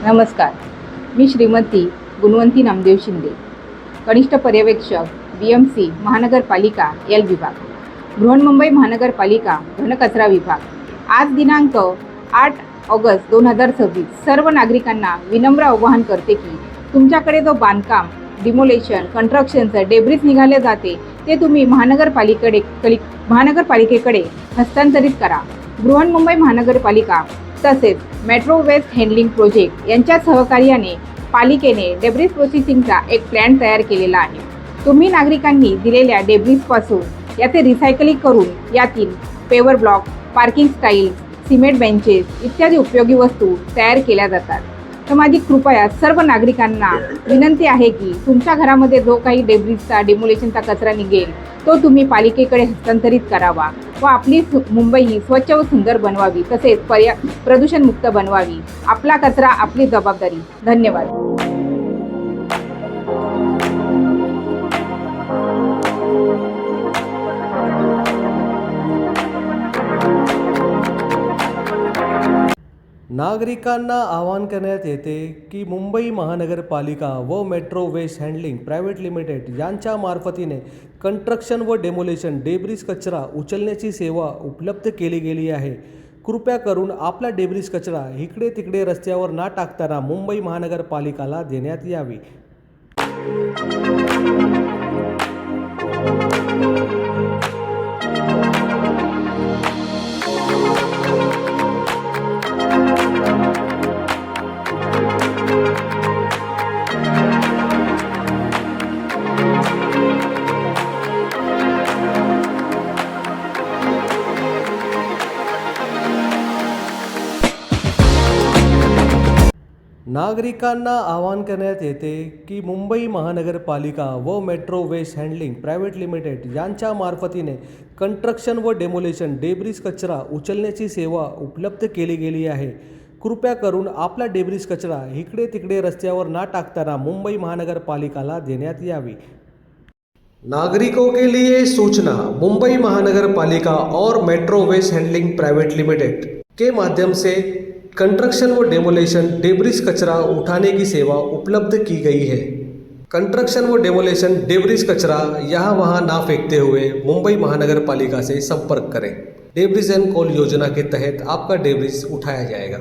नमस्कार. मी श्रीमती गुणवंती नामदेव शिंदे, कनिष्ठ पर्यवेक्षक BMC महानगरपालिका एल विभाग, बृहन्मुंबई महानगरपालिका घनकचरा विभाग. आज दिनांक 8 ऑगस्ट 2026 सर्व नागरिकांना विनम्र आवाहन करते की तुमच्याकडे जो बांधकाम, डिमोलेशन, कंस्ट्रक्शनचं डेब्रिस निघाले जाते ते तुम्ही महानगरपालिकेकडे हस्तांतरित करा. बृहन्मुंबई महानगरपालिका तसेच मेट्रो वेस्ट हँडलिंग प्रोजेक्ट यांच्या सहकार्याने पालिकेने डेब्रिस प्रोसेसिंगचा एक प्लॅन तयार केलेला आहे. तुम्ही नागरिकांनी दिलेल्या डेब्रिसपासून याचे रिसायकलिंग करून यातील paver block, parking style, cement benches इत्यादी उपयोगी वस्तू तयार केल्या जातात. तर माझी कृपया सर्व नागरिकांना विनंती आहे की तुमच्या घरामध्ये जो काही डेब्रिसचा, डिमोलेशनचा कचरा निघेल तो तुम्ही पालिकेकडे हस्तांतरित करावा व आपली मुंबई ही स्वच्छ व सुंदर बनवावी, तसेच प्रदूषणमुक्त बनवावी. आपला कचरा आपली जबाबदारी. धन्यवाद. नागरिकांना आवाहन करण्यात येते की मुंबई महानगरपालिका व Metro Waste Handling Private Limited यांच्या मार्फतीने कंस्ट्रक्शन व डेमोलेशन डेब्रिस कचरा उचलण्याची सेवा उपलब्ध केली गेली आहे. कृपया करून आपला डेब्रिस कचरा इकडे तिकडे रस्त्यावर न टाकताना मुंबई महानगरपालिकाला देण्यात यावी. नागरिकांना आवाहन करण्यात येते की मुंबई महानगरपालिका व Metro Waste Handling Private Limited यांच्या मार्फतीने कंस्ट्रक्शन व डेमोलेशन डेब्रिस कचरा उचलण्याची सेवा उपलब्ध केली गेली आहे. कृपया करून आपला डेब्रिस कचरा इकडे तिकडे रस्त्यावर न टाकताना मुंबई महानगरपालिकाला देण्यात यावी. नागरिकों के लिए सूचना. मुंबई महानगरपालिका और Metro Waste Handling Private Limited के माध्यम से कंस्ट्रक्शन व डेमोलेशन डेब्रिस कचरा उठाने की सेवा उपलब्ध की गई है. कंस्ट्रक्शन व डेमोलेशन डेब्रिस कचरा यहाँ वहाँ ना फेंकते हुए मुंबई महानगर पालिका से संपर्क करें. डेब्रिस एंड कॉल योजना के तहत आपका डेब्रिस उठाया जाएगा.